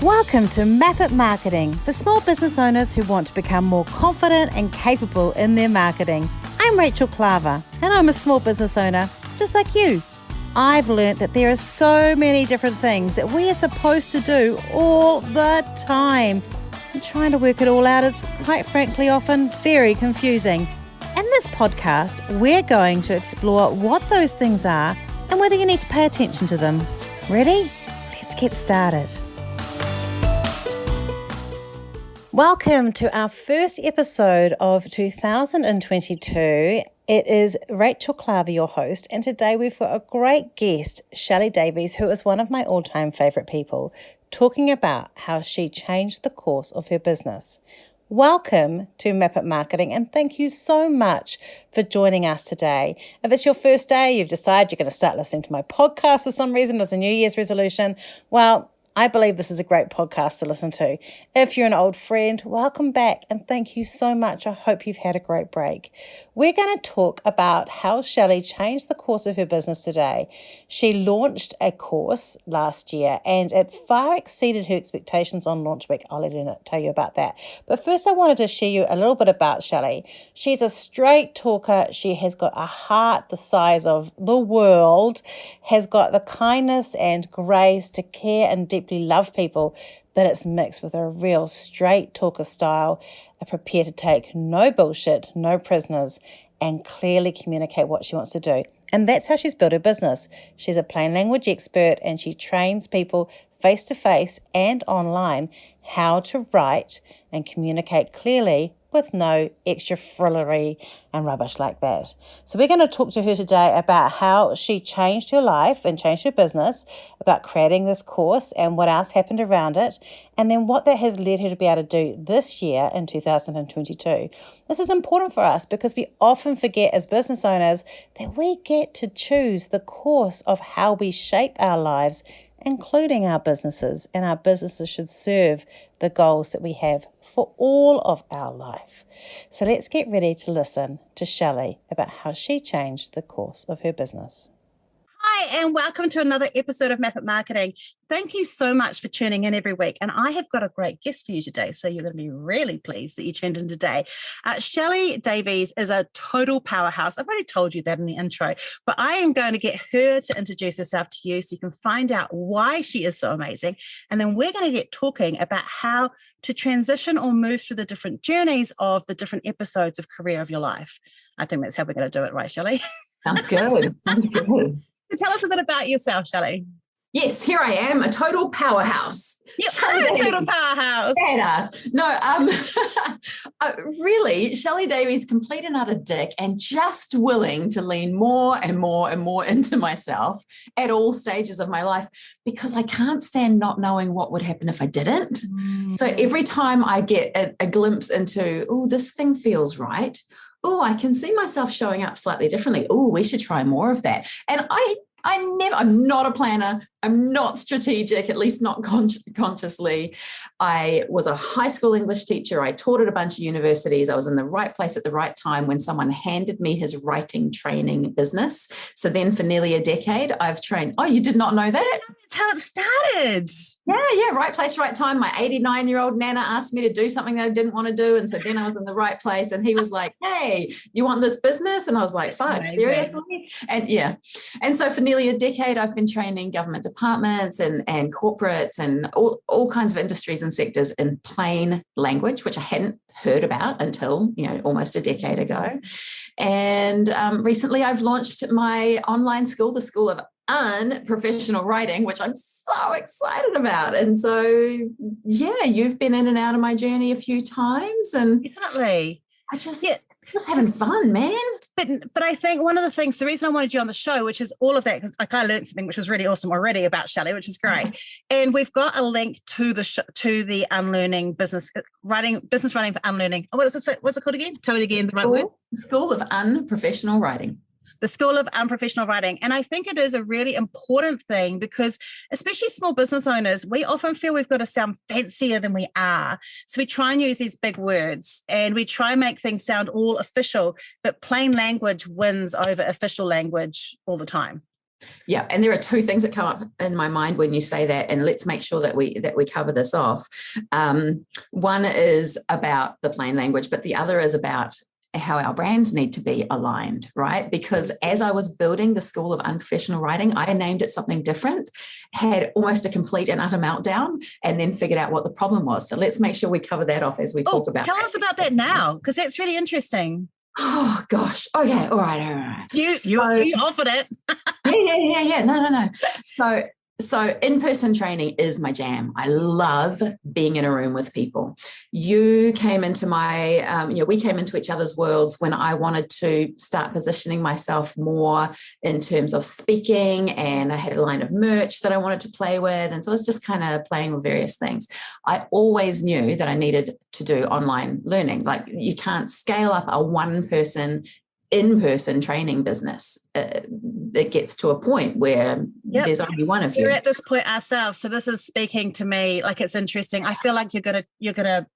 Welcome to Map It Marketing for small business owners who want to become more confident and capable in their marketing. I'm Rachel Klaver and I'm a small business owner just like you. I've learnt that there are so many different things that we are supposed to do all the time. And trying to work it all out is, quite frankly, often very confusing. In this podcast, we're going to explore what those things are and whether you need to pay attention to them. Ready? Let's get started. Welcome to our first episode of 2022. It is Rachel Klaver, your host, and today we've got a great guest, Shelly Davies, who is one of my all-time favourite people, talking about how she changed the course of her business. Welcome to Map It Marketing, and thank you so much for joining us today. If it's your first day, you've decided you're going to start listening to my podcast for some reason as a New Year's resolution, well, I believe this is a great podcast to listen to. If you're an old friend, welcome back and thank you so much. I hope you've had a great break. We're going to talk about how Shelly changed the course of her business today. She launched a course last year and it far exceeded her expectations on launch week. I'll let her tell you about that. But first I wanted to share you a little bit about Shelly. She's a straight talker. She has got a heart the size of the world, has got the kindness and grace to care and deeply love people, but it's mixed with a real straight talker style, prepared to take no bullshit, no prisoners, and clearly communicate what she wants to do. And that's how she's built her business. She's a plain language expert and she trains people face to face and online how to write and communicate clearly with no extra frillery and rubbish like that. So we're going to talk to her today about how she changed her life and changed her business, about creating this course and what else happened around it, and then what that has led her to be able to do this year in 2022. This is important for us because we often forget as business owners that we get to choose the course of how we shape our lives, including our businesses, and our businesses should serve the goals that we have for all of our life. So let's get ready to listen to Shelly about how she changed the course of her business. Hi, and welcome to another episode of Map It Marketing. Thank you so much for tuning in every week. And I have got a great guest for you today, so you're going to be really pleased that you tuned in today. Shelly Davies is a total powerhouse. I've already told you that in the intro, but I am going to get her to introduce herself to you so you can find out why she is so amazing. And then we're going to get talking about how to transition or move through the different journeys of the different episodes of career of your life. I think that's how we're going to do it, right, Shelly? Sounds good. Sounds good. So tell us a bit about yourself, Shelly. Yes, here I am, a total powerhouse. You are a total powerhouse. Badass. No, really, Shelly Davies, complete and utter dick, and just willing to lean more and more and more into myself at all stages of my life because I can't stand not knowing what would happen if I didn't. So every time I get a glimpse into, oh, this thing feels right. Oh, I can see myself showing up slightly differently. Oh, we should try more of that. And I'm not a planner. I'm not strategic, at least not consciously. I was a high school English teacher. I taught at a bunch of universities. I was in the right place at the right time when someone handed me his writing training business. So then for nearly a decade, I've trained. Oh, you did not know that? That's how it started. Yeah. Right place, right time. My 89-year-old Nana asked me to do something that I didn't want to do. And so then I was in the right place and he was like, hey, you want this business? And I was like, fuck, seriously? And yeah. And so for nearly a decade, I've been training government departments and corporates and all kinds of industries and sectors in plain language, which I hadn't heard about until, almost a decade ago. And recently I've launched my online school, the School of Unprofessional Writing, which I'm so excited about. And so, yeah, you've been in and out of my journey a few times and definitely. Just having fun, man. But I think one of the things, the reason I wanted you on the show, which is all of that, because I learned something which was really awesome already about Shelly, which is great. And we've got a link to the unlearning business writing for unlearning. What's it called again? Tell it again, the right word. School of Unprofessional Writing. The School of Unprofessional Writing. And I think it is a really important thing because especially small business owners, we often feel we've got to sound fancier than we are. So we try and use these big words and we try and make things sound all official, but plain language wins over official language all the time. Yeah, and there are two things that come up in my mind when you say that, and let's make sure that we cover this off. One is about the plain language, but the other is about how our brands need to be aligned, right? Because as I was building the School of Unprofessional Writing, I named it something different, had almost a complete and utter meltdown, and then figured out what the problem was. So let's make sure we cover that off as we talk about. Tell us about that now, because that's really interesting. Oh gosh. Okay. All right. You offered it. Yeah. No. So in-person training is my jam. I love being in a room with people. You came into my, we came into each other's worlds when I wanted to start positioning myself more in terms of speaking, and I had a line of merch that I wanted to play with. And so I was just kind of playing with various things. I always knew that I needed to do online learning. Like, you can't scale up a one-person in-person training business. It gets to a point where there's only one of you. We're at this point ourselves, so this is speaking to me. Like, it's interesting. I feel like you're gonna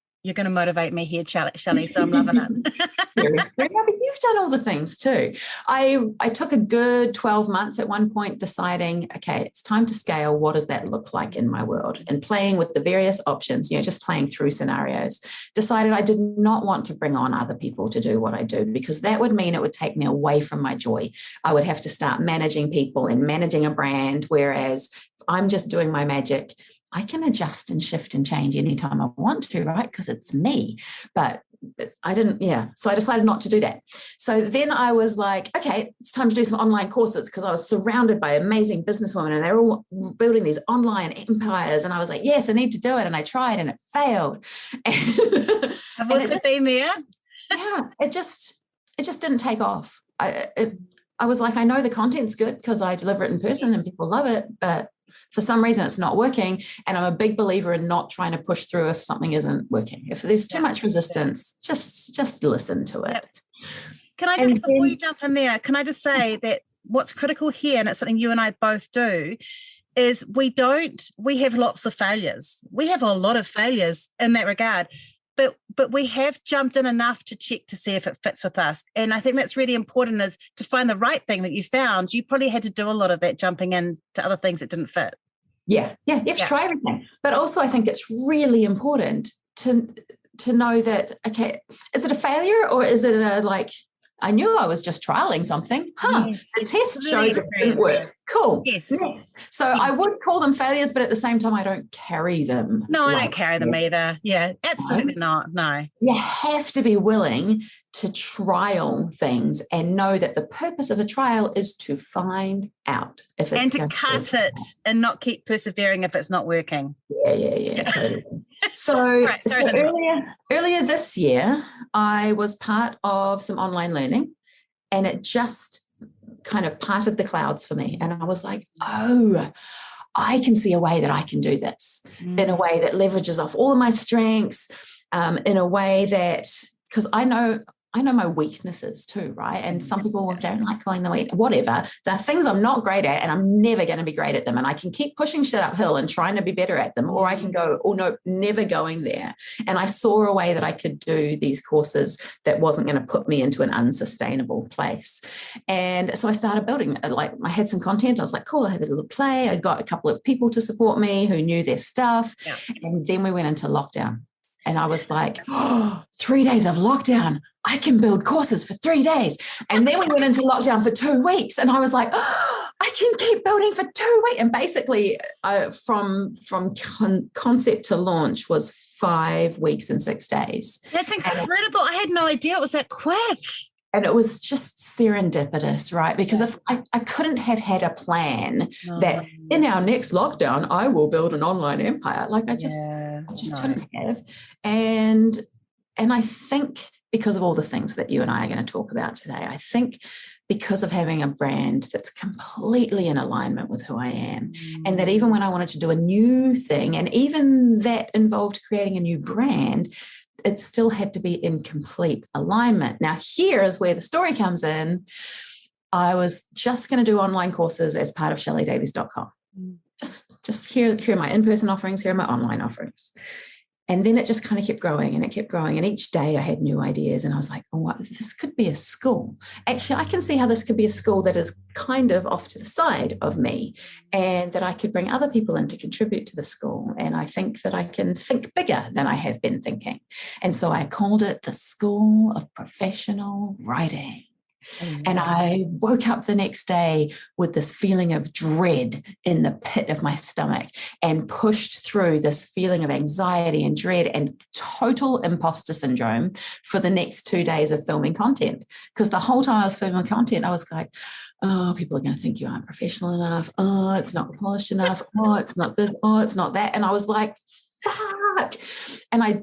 motivate me here, Shelly. So I'm loving it. You've done all the things too. I took a good 12 months at one point deciding, okay, it's time to scale. What does that look like in my world? And playing with the various options, just playing through scenarios. Decided I did not want to bring on other people to do what I do, because that would mean it would take me away from my joy. I would have to start managing people and managing a brand, whereas if I'm just doing my magic, I can adjust and shift and change anytime I want to, right? Because it's me. But I didn't, so I decided not to do that. So then I was like, okay, it's time to do some online courses, because I was surrounded by amazing businesswomen and they're all building these online empires. And I was like, yes, I need to do it. And I tried and it failed. I've also been there. It just didn't take off. I was like, I know the content's good because I deliver it in person and people love it, but for some reason it's not working. And I'm a big believer in not trying to push through if something isn't working. If there's too much resistance, just listen to it. Can I just, before you jump in there, can I just say that what's critical here, and it's something you and I both do, is we have lots of failures. We have a lot of failures in that regard. But we have jumped in enough to check to see if it fits with us. And I think that's really important, is to find the right thing that you found. You probably had to do a lot of that jumping in to other things that didn't fit. Yeah. You have to try everything. But also I think it's really important to know that, okay, is it a failure or is it I knew I was just trialing something. Yes, the test showed it didn't work. Cool. Yes. So I would call them failures, but at the same time, I don't carry them. No, I don't carry them either. Yeah, absolutely not. No. You have to be willing to trial things and know that the purpose of a trial is to find out if it's and to cut it and not keep persevering if it's not working. Yeah. Totally. So, earlier this year, I was part of some online learning, and it just kind of parted the clouds for me. And I was like, oh, I can see a way that I can do this in a way that leverages off all of my strengths, in a way that, because I know my weaknesses too, right? And some people don't like calling them weak, whatever. There are things I'm not great at and I'm never going to be great at them. And I can keep pushing shit uphill and trying to be better at them, or I can go, oh no, never going there. And I saw a way that I could do these courses that wasn't going to put me into an unsustainable place. And so I started building, I had some content. I was like, cool, I had a little play. I got a couple of people to support me who knew their stuff. Yeah. And then we went into lockdown. And I was like, 3 days of lockdown. I can build courses for 3 days. And then we went into lockdown for 2 weeks. And I was like, I can keep building for 2 weeks. And basically from concept to launch was 5 weeks and 6 days. That's incredible. I had no idea it was that quick. And it was just serendipitous, right? Because if I couldn't have had a plan that in our next lockdown, I will build an online empire. I just couldn't have. And I think because of all the things that you and I are going to talk about today, I think because of having a brand that's completely in alignment with who I am, and that even when I wanted to do a new thing, and even that involved creating a new brand, it still had to be in complete alignment. Now, here is where the story comes in. I was just going to do online courses as part of shellydavies.com. Just here are my in-person offerings, here are my online offerings. And then it just kind of kept growing and it kept growing. And each day I had new ideas and I was like, oh, this could be a school. Actually, I can see how this could be a school that is kind of off to the side of me and that I could bring other people in to contribute to the school. And I think that I can think bigger than I have been thinking. And so I called it the School of Professional Writing. And I woke up the next day with this feeling of dread in the pit of my stomach and pushed through this feeling of anxiety and dread and total imposter syndrome for the next 2 days of filming content. Because the whole time I was filming content, I was like, oh, people are going to think you aren't professional enough. Oh, it's not polished enough. Oh, it's not this. Oh, it's not that. And I was like, fuck. And I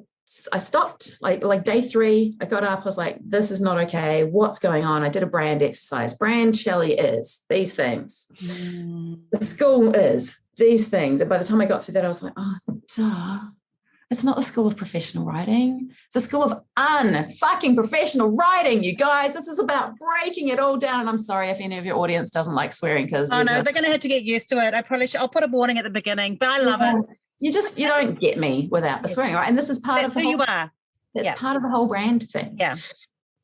stopped like day 3. I got up. I was like, this is not okay. What's going on? I did a brand exercise. Brand Shelly is these things. The school is these things. And by the time I got through that, I was like, oh, duh. It's not the School of Professional Writing. It's the School of Unfucking Professional Writing, you guys. This is about breaking it all down. And I'm sorry if any of your audience doesn't like swearing because they're going to have to get used to it. I probably should. I'll put a warning at the beginning, but I love it. You don't get me without the swearing, right? And this is part of who you are. It's part of the whole brand thing. Yeah.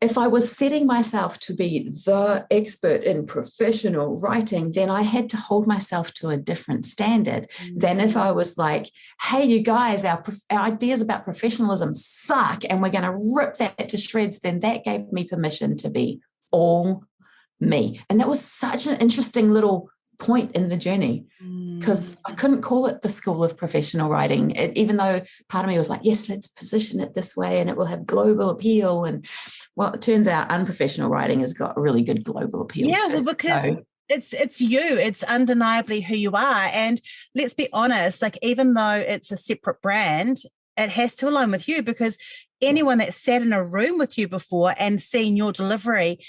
If I was setting myself to be the expert in professional writing, then I had to hold myself to a different standard than if I was like, hey, you guys, our ideas about professionalism suck and we're going to rip that to shreds. Then that gave me permission to be all me. And that was such an interesting little point in the journey because I couldn't call it the School of Professional Writing, even though part of me was like, yes, let's position it this way and it will have global appeal. And well, it turns out unprofessional writing has got really good global appeal. Yeah, well, because it's you, it's undeniably who you are. And let's be honest, like even though it's a separate brand, it has to align with you because anyone that sat in a room with you before and seen your delivery,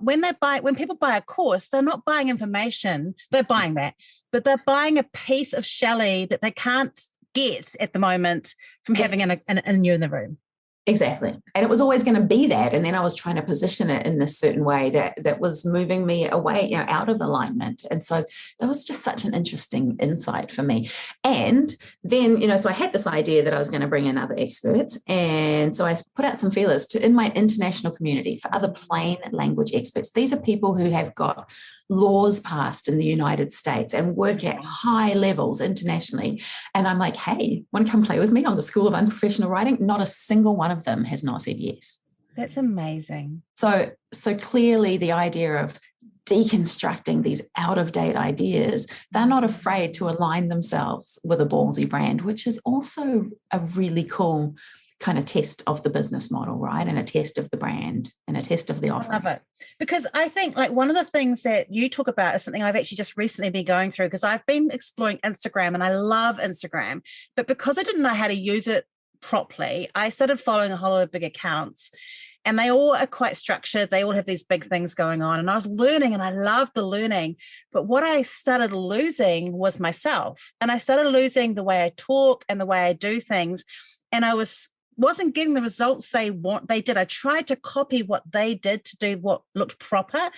when people buy a course, they're not buying information, they're buying that, but they're buying a piece of Shelly that they can't get at the moment from having you in the room. Exactly. And it was always going to be that. And then I was trying to position it in this certain way that was moving me away, out of alignment. And so that was just such an interesting insight for me. And then, so I had this idea that I was going to bring in other experts. And so I put out some feelers in my international community for other plain language experts. These are people who have got laws passed in the United States and work at high levels internationally. And I'm like, hey, want to come play with me on the School of Unprofessional Writing? Not a single one of them has not said yes. That's amazing. So clearly the idea of deconstructing these out-of-date ideas, they're not afraid to align themselves with a ballsy brand, which is also a really cool kind of test of the business model, right? And a test of the brand and a test of the offer. I love it. Because I think like one of the things that you talk about is something I've actually just recently been going through because I've been exploring Instagram and I love Instagram, but because I didn't know how to use it properly, I started following a whole lot of big accounts and they all are quite structured. They all have these big things going on and I was learning and I loved the learning. But what I started losing was myself and I started losing the way I talk and the way I do things. And I wasn't getting the results they did. I tried to copy what they did to do what looked proper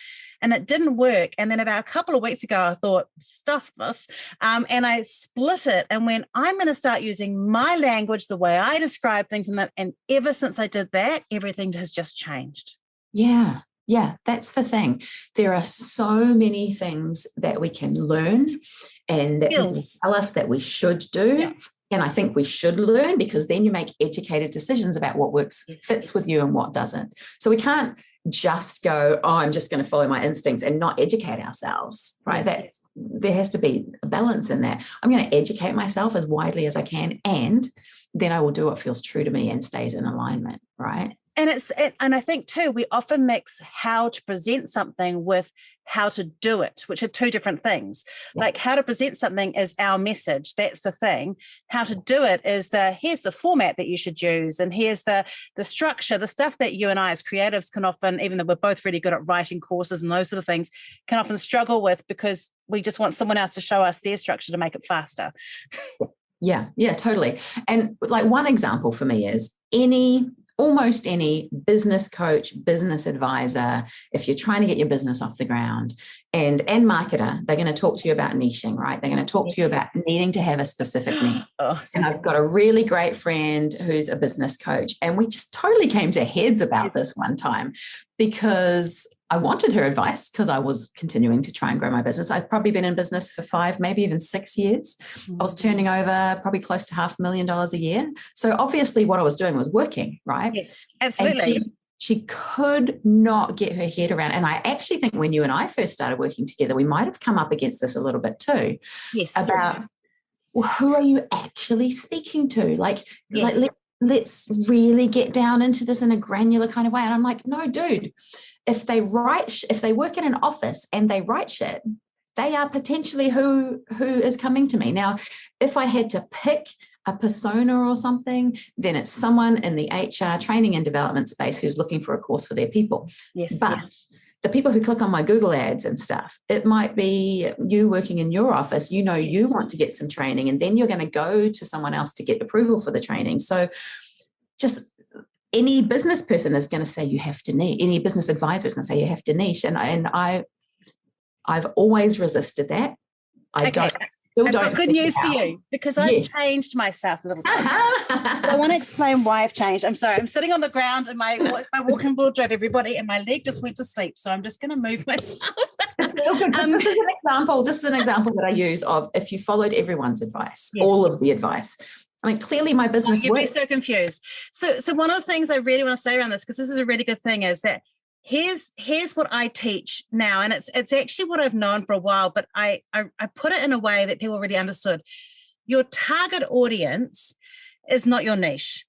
and it didn't work. And then about a couple of weeks ago, I thought, stuff this. And I split it and went, I'm going to start using my language, the way I describe things. And ever since I did that, everything has just changed. Yeah. Yeah, that's the thing. There are so many things that we can learn and that people tell us that we should do. Yeah. And I think we should learn because then you make educated decisions about what fits with you and what doesn't. So we can't just go, oh, I'm just going to follow my instincts and not educate ourselves, right? Yes. There has to be a balance in that. I'm going to educate myself as widely as I can, and then I will do what feels true to me and stays in alignment, right? And I think too, we often mix how to present something with how to do it, which are two different things. Yeah. Like how to present something is our message. That's the thing. How to do it is here's the format that you should use. And here's the structure, the stuff that you and I as creatives can often, even though we're both really good at writing courses and those sort of things, can often struggle with because we just want someone else to show us their structure to make it faster. Yeah, totally. And like one example for me is any almost any business coach, business advisor, if you're trying to get your business off the ground, and marketer, they're going to talk to you about niching, right? They're going to talk to you about needing to have a specific niche. And I've got a really great friend who's a business coach, and we just totally came to heads about this one time because I wanted her advice because I was continuing to try and grow my business. I'd probably been in business for 5, maybe even 6 years. I was turning over probably close to $500,000 a year. So obviously what I was doing was working, right? Yes, absolutely. And she could not get her head around. And I actually think when you and I first started working together, we might have come up against this a little bit too. Yes. About, well, who are you actually speaking to? Let's really get down into this in a granular kind of way. And I'm like, no, dude, if they work in an office and they write shit, they are potentially who is coming to me. Now, if I had to pick a persona or something, then it's someone in the HR training and development space who's looking for a course for their people. Yes. But the people who click on my Google ads and stuff, it might be you working in your office, you want to get some training, and then you're going to go to someone else to get approval for the training. So just any business person is going to say you have to niche. Any business advisor is going to say you have to niche. And I've always resisted that. I've got good news for you, because I've changed myself a little bit. I want to explain why I've changed. I'm sorry. I'm sitting on the ground in my walking wardrobe, everybody, and my leg just went to sleep. So I'm just going to move myself. This is an example that I use of if you followed everyone's advice, all of the advice. I mean, clearly my business works. You'd be so confused. So one of the things I really want to say around this, because this is a really good thing, is that here's what I teach now, and it's actually what I've known for a while, but I put it in a way that people really understood. Your target audience is not your niche.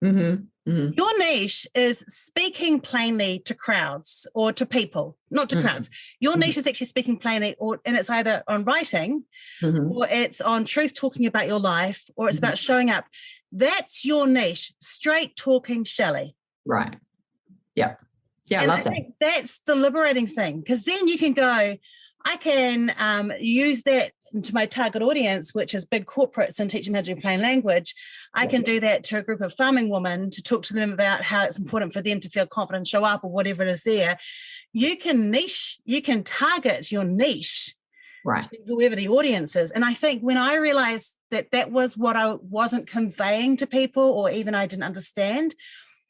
Mm-hmm. Mm-hmm. Your niche is speaking plainly to crowds or to people, not to crowds. Your niche is actually speaking plainly, and it's either on writing or it's on truth talking about your life, or it's about showing up. That's your niche, straight talking Shelly. Right. Yeah. Yeah, and I love that. I think that's the liberating thing, because then you can go, I can use that to my target audience, which is big corporates, and teach them how to do plain language. I can do that to a group of farming women to talk to them about how it's important for them to feel confident, show up, or whatever it is there. You can niche, you can target your niche right to whoever the audience is. And I think when I realized that was what I wasn't conveying to people, or even I didn't understand,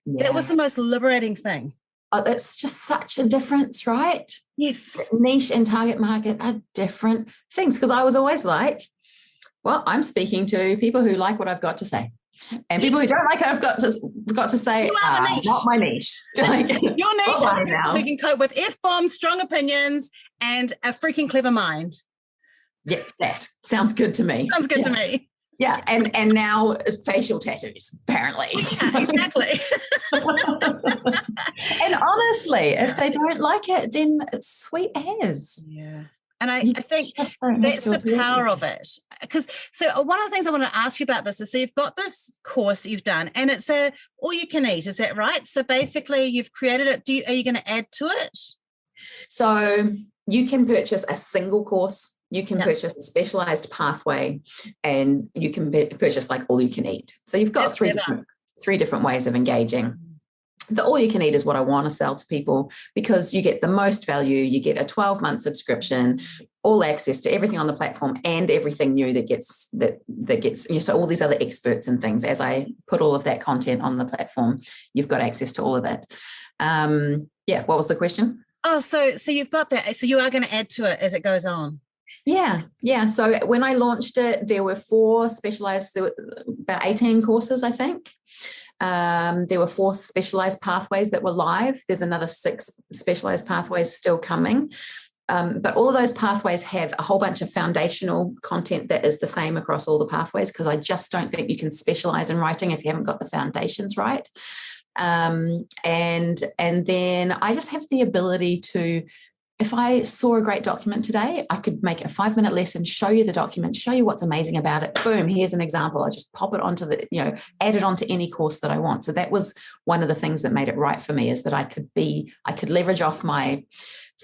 that was the most liberating thing. Oh, it's just such a difference, right? Yes. Niche and target market are different things, because I was always like, well, I'm speaking to people who like what I've got to say. And people who don't like it, I've got to say, you are the niche. Not my niche. Your niche is people who can cope with F-bombs, strong opinions, and a freaking clever mind. Yeah, that sounds good to me. Sounds good to me. Yeah, and now facial tattoos, apparently. Yeah, exactly. And honestly, if they don't like it, then it's sweet as. Yeah. And I think that's the power of it. So one of the things I want to ask you about this is, so you've got this course you've done, and it's all you can eat, is that right? So basically you've created it. Are you going to add to it? So you can purchase a single course. You can purchase a specialized pathway, and you can purchase like all you can eat. So you've got three different ways of engaging. The all you can eat is what I want to sell to people, because you get the most value. You get a 12-month subscription, all access to everything on the platform, and everything new that gets so all these other experts and things. As I put all of that content on the platform, you've got access to all of it. What was the question? Oh, so you've got that. So you are going to add to it as it goes on. Yeah. So when I launched it, there were about 18 courses, I think. There were 4 specialized pathways that were live. There's another 6 specialized pathways still coming. But all of those pathways have a whole bunch of foundational content that is the same across all the pathways, because I just don't think you can specialize in writing if you haven't got the foundations right. And then I just have the ability to, if I saw a great document today, I could make a 5-minute lesson, show you the document, show you what's amazing about it. Boom, here's an example. I just pop it onto add it onto any course that I want. So that was one of the things that made it right for me, is that I could leverage off my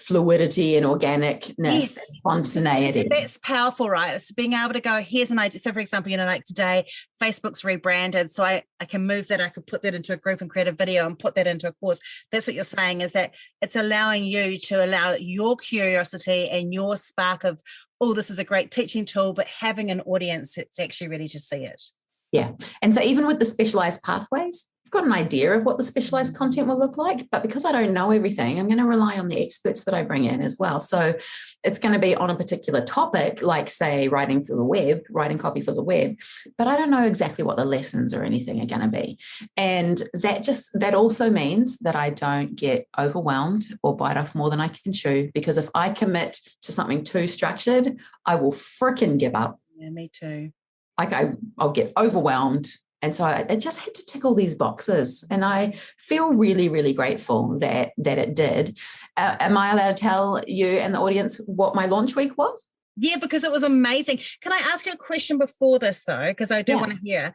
fluidity and organicness, and spontaneity. That's powerful, right? It's being able to go, here's an idea. So for example, like today, Facebook's rebranded. So I can move that. I could put that into a group and create a video and put that into a course. That's what you're saying, is that it's allowing you to allow your curiosity and your spark of, oh, this is a great teaching tool, but having an audience that's actually ready to see it. Yeah. And so even with the specialized pathways, I've got an idea of what the specialized content will look like, but because I don't know everything, I'm going to rely on the experts that I bring in as well. So it's going to be on a particular topic, like say writing copy for the web, but I don't know exactly what the lessons or anything are going to be. And that also means that I don't get overwhelmed or bite off more than I can chew, because if I commit to something too structured, I will fricking give up. Yeah, me too. Like I'll get overwhelmed. And so I just had to tick all these boxes. And I feel really, really grateful that it did. Am I allowed to tell you and the audience what my launch week was? Yeah, because it was amazing. Can I ask you a question before this, though? Because I do want to hear.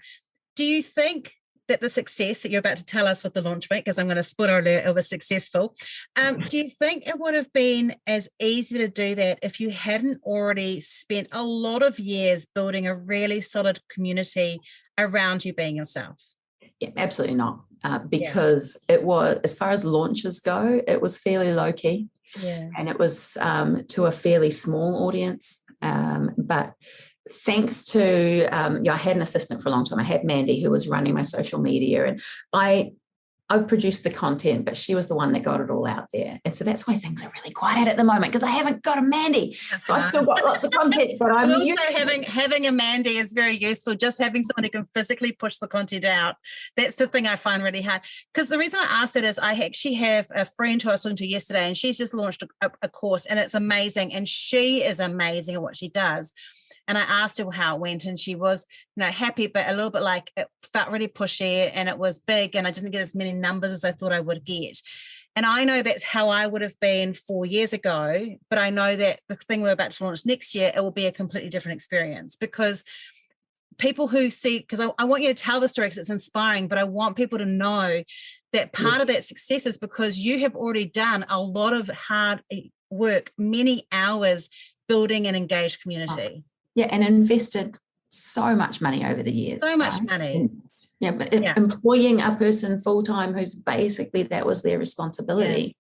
Do you think that the success that you're about to tell us with the launch week, because I'm going to spoiler alert, it was successful. Do you think it would have been as easy to do that if you hadn't already spent a lot of years building a really solid community around you being yourself? Yeah, absolutely not. Because it was, as far as launches go, it was fairly low key. Yeah. And it was to a fairly small audience. But thanks to, I had an assistant for a long time. I had Mandy, who was running my social media, and I produced the content, but she was the one that got it all out there. And so that's why things are really quiet at the moment, because I haven't got a Mandy. So I've still got lots of content, but I'm also having a Mandy is very useful. Just having someone who can physically push the content out. That's the thing I find really hard. Because the reason I asked that is I actually have a friend who I was talking to yesterday, and she's just launched a course, and it's amazing. And she is amazing at what she does. And I asked her how it went, and she was, happy, but a little bit like it felt really pushy, and it was big, and I didn't get as many numbers as I thought I would get. And I know that's how I would have been 4 years ago, but I know that the thing we're about to launch next year, it will be a completely different experience, because people who see, because I want you to tell the story because it's inspiring, but I want people to know that part of that success is because you have already done a lot of hard work, many hours building an engaged community. Yeah, and invested so much money over the years. So much money. Employing a person full-time who's basically, that was their responsibility,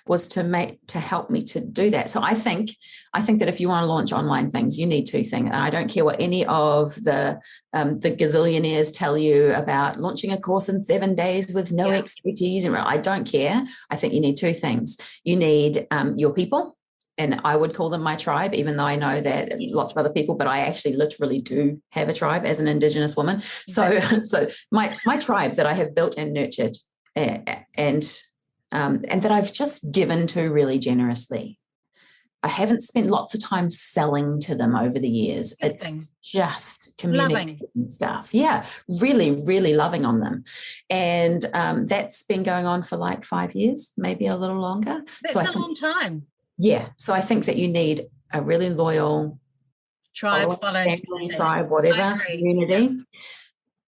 was to help me to do that. So I think that if you want to launch online things, you need two things. And I don't care what any of the gazillionaires tell you about launching a course in 7 days with no expertise. And I don't care. I think you need two things. You need your people. And I would call them my tribe, even though I know that lots of other people, but I actually literally do have a tribe as an Indigenous woman. So my tribe that I have built and nurtured and that I've just given to really generously. I haven't spent lots of time selling to them over the years. It's just communicating stuff. Yeah, really, really loving on them. And that's been going on for like 5 years, maybe a little longer. That's a long time. Yeah. So I think that you need a really loyal tribe, family, tribe, whatever, community. Yeah.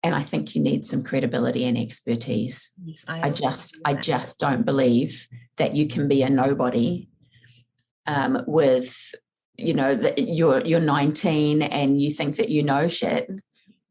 And I think you need some credibility and expertise. Yes, I just don't believe that you can be a nobody with, you're 19 and you think that you know shit.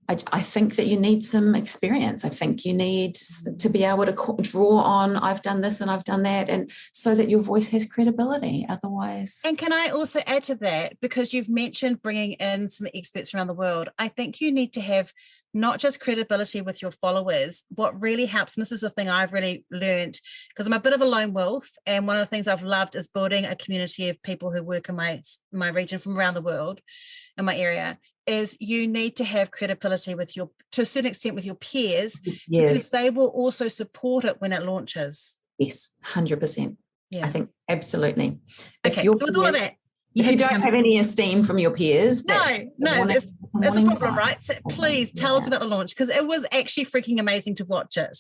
I think that you need some experience. I think you need to be able to draw on, I've done this and I've done that, and so that your voice has credibility. Otherwise. And can I also add to that, because you've mentioned bringing in some experts around the world, I think you need to have not just credibility with your followers. What really helps, and this is the thing I've really learned, because I'm a bit of a lone wolf, and one of the things I've loved is building a community of people who work in my region from around the world, in my area, is you need to have credibility to a certain extent with your peers, because they will also support it when it launches. Yes, 100%. Yeah. I think absolutely. Okay, so with all of that, if you don't have any esteem from your peers, that's a problem, right? So please tell us about the launch, because it was actually freaking amazing to watch it.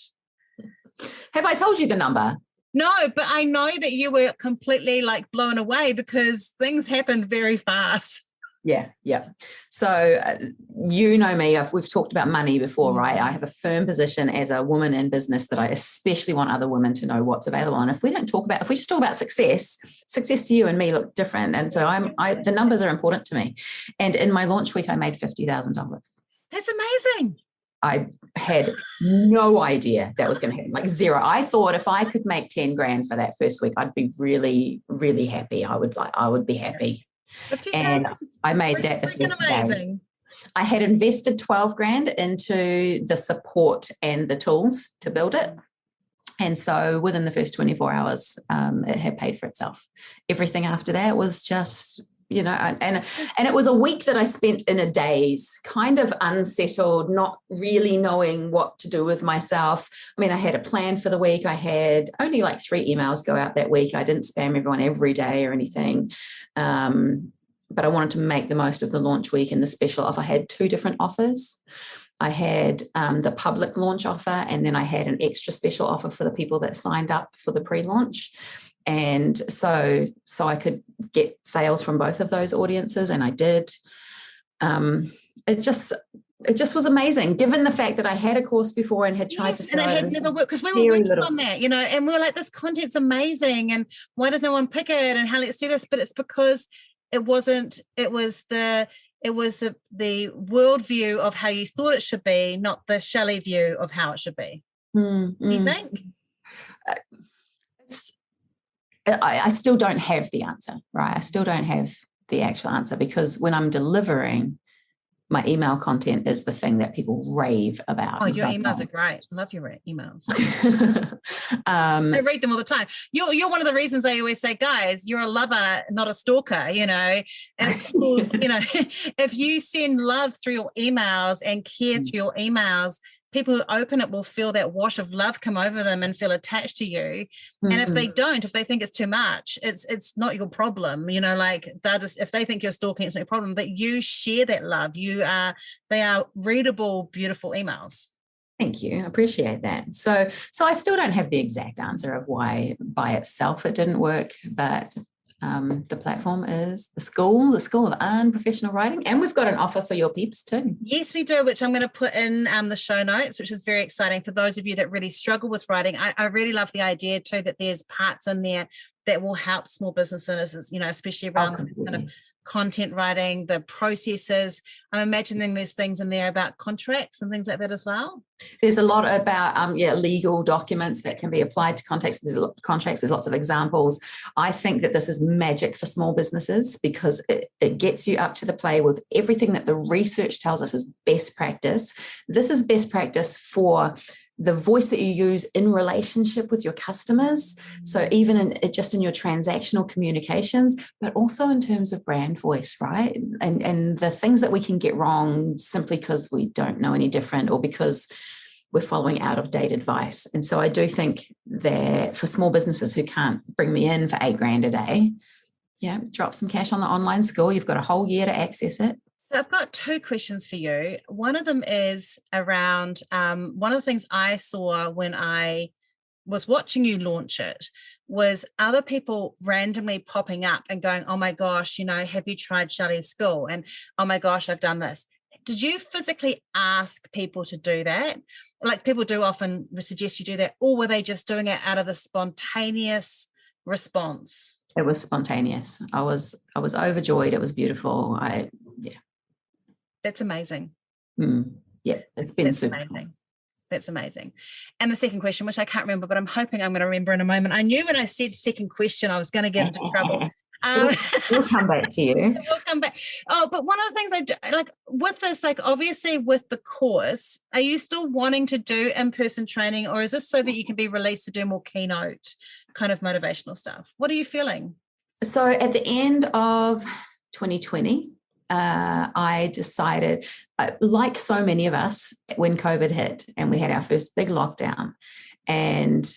Have I told you the number? No, but I know that you were completely blown away, because things happened very fast. Yeah, yeah. So you know me, we've talked about money before, right? I have a firm position as a woman in business that I especially want other women to know what's available. And if we just talk about success to you and me look different. And so the numbers are important to me. And in my launch week, I made $50,000. That's amazing. I had no idea that was going to happen, like zero. I thought if I could make 10 grand for that first week, I'd be really, really happy. I would be happy. And I made that the first day. I had invested 12 grand into the support and the tools to build it. And so within the first 24 hours, it had paid for itself. Everything after that was just, and it was a week that I spent in a daze, kind of unsettled, not really knowing what to do with myself. I mean, I had a plan for the week. I had only like 3 emails go out that week. I didn't spam everyone every day or anything. But I wanted to make the most of the launch week and the special offer. I had 2 different offers. I had the public launch offer, and then I had an extra special offer for the people that signed up for the pre-launch. And so I could get sales from both of those audiences, and I did. It just was amazing, given the fact that I had a course before and had tried to sell. And it had never worked, because we were working on that, and we were like, this content's amazing, and why does no one pick it? And how, let's do this. But it's because it was the worldview of how you thought it should be, not the Shelly view of how it should be. You think? I still don't have the answer, right? I still don't have the actual answer, because when I'm delivering, my email content is the thing that people rave about. Oh, your emails are great. I love your emails. I read them all the time. You're one of the reasons I always say, guys, you're a lover, not a stalker, And people, if you send love through your emails and care through your emails, people who open it will feel that wash of love come over them and feel attached to you. And if they don't, if they think it's too much, it's not your problem. If they think you're stalking, it's not your problem. But you share that love. They are readable, beautiful emails. Thank you. I appreciate that. So I still don't have the exact answer of why by itself it didn't work, but the platform is the School of Unprofessional Writing, and we've got an offer for your peeps too. Yes, we do, which I'm going to put in the show notes, which is very exciting for those of you that really struggle with writing. I really love the idea too that there's parts in there that will help small businesses, especially around kind of content writing, the processes. I'm imagining there's things in there about contracts and things like that as well. There's a lot about legal documents that can be applied to contracts. There's lots of examples. I think that this is magic for small businesses, because it gets you up to the play with everything that the research tells us is best practice. This is best practice for the voice that you use in relationship with your customers. So even in your transactional communications, but also in terms of brand voice, right? And the things that we can get wrong simply because we don't know any different, or because we're following out of date advice. And so I do think that for small businesses who can't bring me in for $8,000 a day, drop some cash on the online school. You've got a whole year to access it. So I've got 2 questions for you. One of them is around one of the things I saw when I was watching you launch it was other people randomly popping up and going, oh my gosh, have you tried Shelly's school? And oh my gosh, I've done this. Did you physically ask people to do that? Like people do often suggest you do that, or were they just doing it out of the spontaneous response? It was spontaneous. I was overjoyed. It was beautiful. That's amazing. Yeah, it's been super amazing. Cool. That's amazing. And the second question, which I can't remember, but I'm hoping I'm going to remember in a moment. I knew when I said second question, I was going to get into trouble. We'll come back to you. We'll come back. Oh, but one of the things I do, like with this, like obviously with the course, are you still wanting to do in-person training, or is this so that you can be released to do more keynote kind of motivational stuff? What are you feeling? So at the end of 2020, I decided, like so many of us, when COVID hit and we had our first big lockdown, and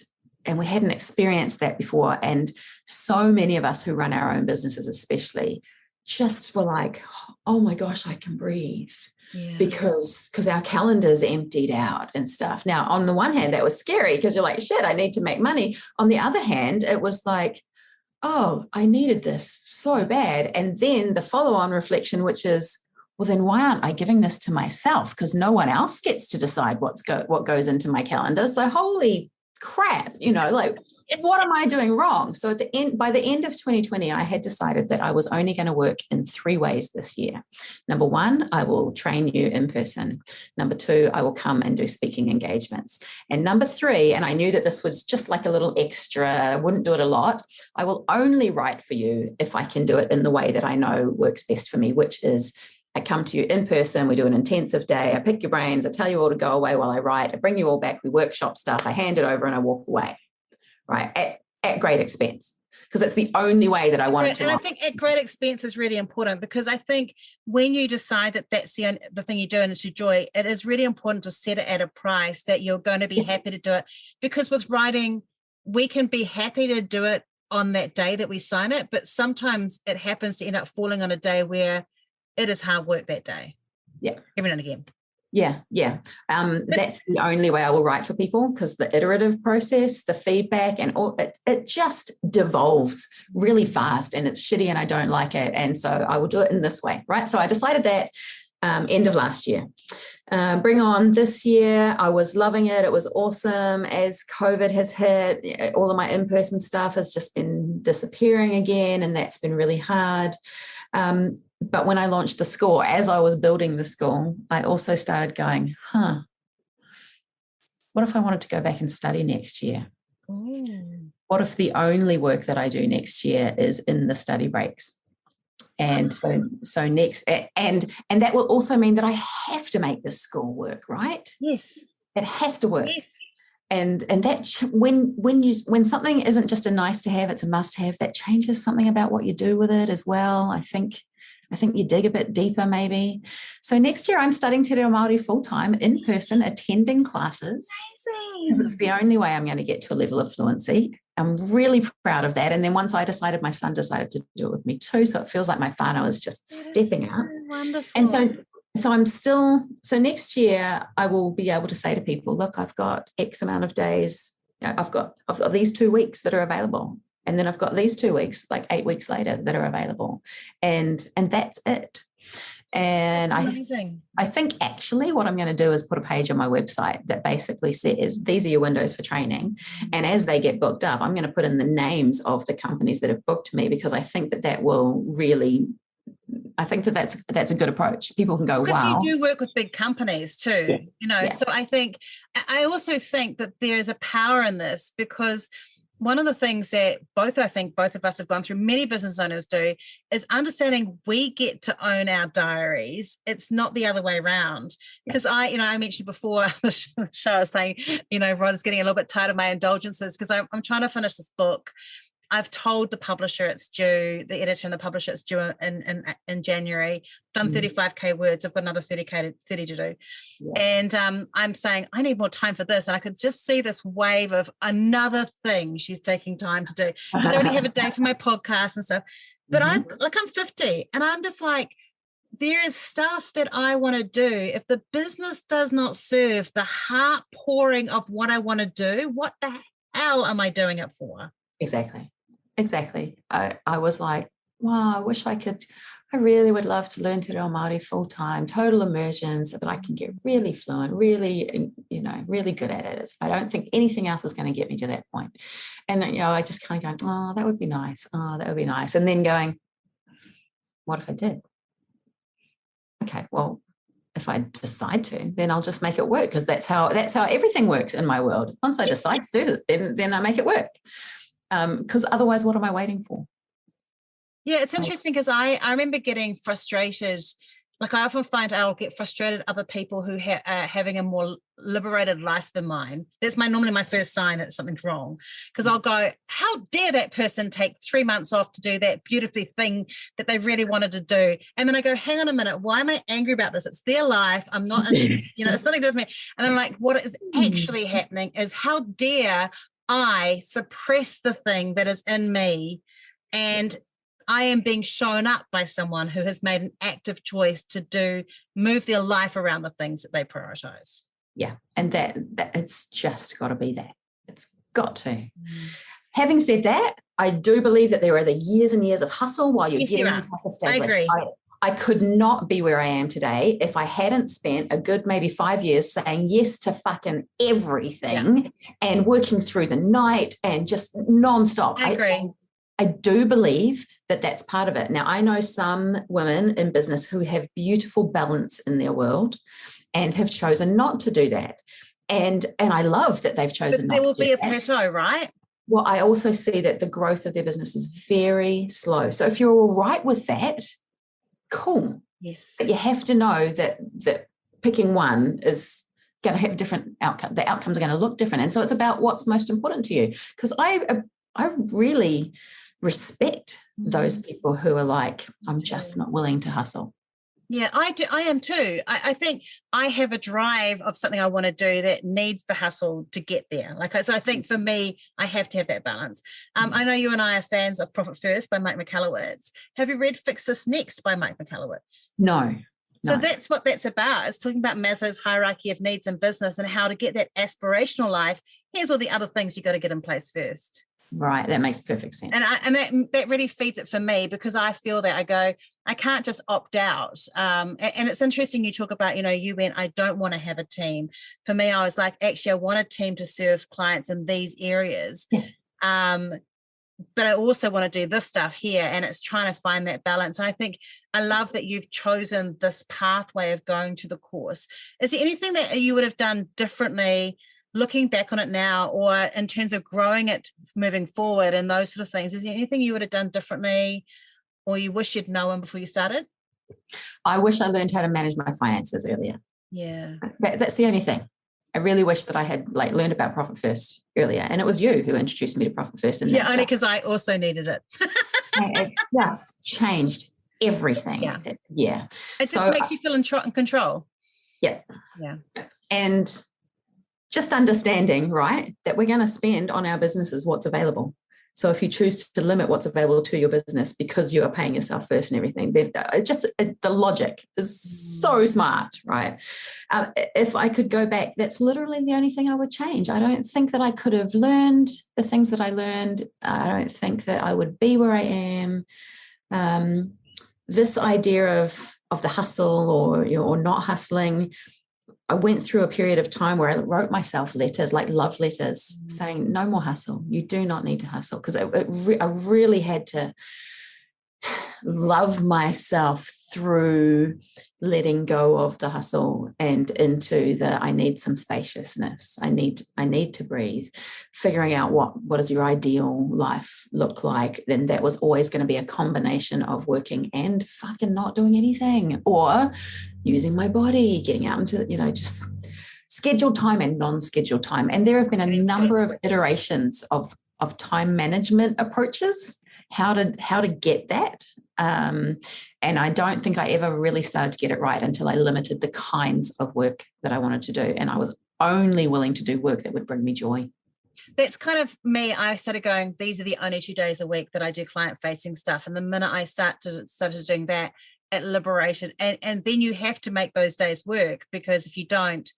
we hadn't experienced that before, and so many of us who run our own businesses especially just were like, oh my gosh, I can breathe. Yeah. Because our calendars emptied out and stuff. Now, on the one hand, that was scary because you're like, shit, I need to make money. On the other hand, it was like, oh, I needed this so bad. And then the follow-on reflection, which is, well, then why aren't I giving this to myself? Because no one else gets to decide what goes into my calendar. So holy crap, like, what am I doing wrong? So by the end of 2020, I had decided that I was only going to work in 3 ways this year. Number 1, I will train you in person. Number 2, I will come and do speaking engagements. And number 3, and I knew that this was just like a little extra, I wouldn't do it a lot. I will only write for you if I can do it in the way that I know works best for me, which is I come to you in person, we do an intensive day, I pick your brains, I tell you all to go away while I write, I bring you all back, we workshop stuff, I hand it over and I walk away, right? At great expense, because it's the only way that I wanted to. And I think at great expense is really important, because I think when you decide that that's the thing you do and it's your joy, it is really important to set it at a price that you're going to be happy to do it. Because with writing, we can be happy to do it on that day that we sign it, but sometimes it happens to end up falling on a day where it is hard work that day. Yeah. Every now and again. Yeah. That's the only way I will write for people, because the iterative process, the feedback and all, it just devolves really fast and it's shitty and I don't like it. And so I will do it in this way, right? So I decided that end of last year. Bring on this year, I was loving it. It was awesome. As COVID has hit, all of my in-person stuff has just been disappearing again, and that's been really hard. But when I launched the school, as I was building the school, I also started going, what if I wanted to go back and study next year? Ooh. What if the only work that I do next year is in the study breaks? And so next, and that will also mean that I have to make this school work, right? Yes. It has to work. Yes. And that when something isn't just a nice to have, it's a must have, that changes something about what you do with it as well. I think you dig a bit deeper maybe. So next year I'm studying Te Reo Māori full-time in person, attending classes. Amazing. Because it's the only way I'm going to get to a level of fluency. I'm really proud of that. And then once I decided, my son decided to do it with me too. So it feels like my whānau is just stepping up. Wonderful. And so I'm still, so next year I will be able to say to people, look, I've got X amount of days. I've got these 2 weeks that are available. And then I've got these 2 weeks, like 8 weeks later, that are available. And that's it. And I think actually what I'm going to do is put a page on my website that basically says, these are your windows for training. And as they get booked up, I'm going to put in the names of the companies that have booked me, because I think that will really, I think that's a good approach. People can go, because wow. You do work with big companies too, so I also think that there is a power in this, because one of the things that both of us have gone through, many business owners do, is understanding we get to own our diaries. It's not the other way around. Because I mentioned before the show, I was saying, Rod's getting a little bit tired of my indulgences, because I'm trying to finish this book. I've told the publisher it's due, the editor and the publisher it's due in January. Done 35K words. I've got another 30 to do. Yeah. And I'm saying, I need more time for this. And I could just see this wave of another thing she's taking time to do. So I already have a day for my podcast and stuff. But I'm 50 and I'm just like, there is stuff that I want to do. If the business does not serve the heart pouring of what I want to do, what the hell am I doing it for? Exactly. I was like, wow, I wish I really would love to learn Te Reo Māori full-time, total immersions, but I can get really fluent, really, really good at it. I don't think anything else is going to get me to that point. And, I just kind of go, oh, that would be nice. Oh, that would be nice. And then going, what if I did? Okay, well, if I decide to, then I'll just make it work, because that's how everything works in my world. Once I decide to do it, then I make it work. Because otherwise, what am I waiting for? Yeah, it's interesting, because I remember getting frustrated. Like, I often find I'll get frustrated at other people who are having a more liberated life than mine. That's normally my first sign that something's wrong, because I'll go, how dare that person take 3 months off to do that beautifully thing that they really wanted to do? And then I go, hang on a minute, why am I angry about this? It's their life. I'm not interested, it's nothing to do with me. And then I'm like, what is actually happening is, how dare I suppress the thing that is in me, and I am being shown up by someone who has made an active choice to move their life around the things that they prioritize. Yeah. And that it's just got to be that. It's got to. Having said that, I do believe that there are the years and years of hustle while you're getting yourself established. I agree. I could not be where I am today if I hadn't spent a good maybe 5 years saying yes to fucking everything and working through the night and just nonstop. I agree. I do believe that that's part of it. Now, I know some women in business who have beautiful balance in their world and have chosen not to do that. And I love that they've chosen not to do that. There will be a plateau, right? Well, I also see that the growth of their business is very slow. So if you're all right with that, cool. Yes. But you have to know that picking one is going to have different outcome. The outcomes are going to look different. And so it's about what's most important to you. Because I really respect those people who are like, I'm just not willing to hustle. Yeah, I do. I am too. I think I have a drive of something I want to do that needs the hustle to get there. So I think for me, I have to have that balance. I know you and I are fans of Profit First by Mike Michalowicz. Have you read Fix This Next by Mike Michalowicz? No. So that's what that's about. It's talking about Maslow's hierarchy of needs in business and how to get that aspirational life. Here's all the other things you got to get in place first. Right, that makes perfect sense. And that really feeds it for me, because I feel that I can't just opt out. And it's interesting you talk about, you went, I don't want to have a team. For me, I was like, actually, I want a team to serve clients in these areas. Yeah. But I also want to do this stuff here, and it's trying to find that balance. And I think I love that you've chosen this pathway of going to the course. Is there anything that you would have done differently looking back on it now, or in terms of growing it moving forward and those sort of things? Is there anything you would have done differently, or you wish you'd known before you started? I wish I learned how to manage my finances earlier. Yeah. That's the only thing. I really wish that I had learned about Profit First earlier. And it was you who introduced me to Profit First. Yeah, only because I also needed it. It just changed everything. Yeah. It just makes you feel in control. Yeah. Yeah. And just understanding, right, that we're going to spend on our businesses what's available. So if you choose to limit what's available to your business because you are paying yourself first and everything, then the logic is so smart, right? If I could go back, that's literally the only thing I would change. I don't think that I could have learned the things that I learned. I don't think that I would be where I am. This idea of the hustle or not husling, I went through a period of time where I wrote myself letters, like love letters, saying no more hustle. You do not need to hustle, because I really had to love myself through letting go of the hustle and into the I need some spaciousness. I need to breathe. Figuring out what does your ideal life look like. Then that was always going to be a combination of working and fucking not doing anything, or using my body, getting out into, just scheduled time and non-scheduled time. And there have been a number of iterations of time management approaches, how to get that. And I don't think I ever really started to get it right until I limited the kinds of work that I wanted to do. And I was only willing to do work that would bring me joy. That's kind of me. I started going, these are the only 2 days a week that I do client-facing stuff. And the minute I started doing that, it liberated. And then you have to make those days work, because if you don't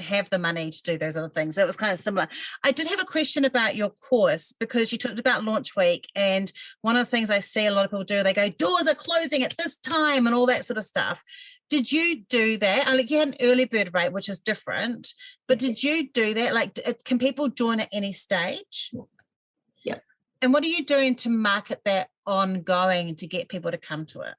have the money to do those other things. So it was kind of similar. I did have a question about your course, because you talked about launch week. And one of the things I see a lot of people do, they go, doors are closing at this time and all that sort of stuff. Did you do that? You had an early bird rate, which is different, but did you do that? Can people join at any stage? Yeah. And what are you doing to market that ongoing to get people to come to it?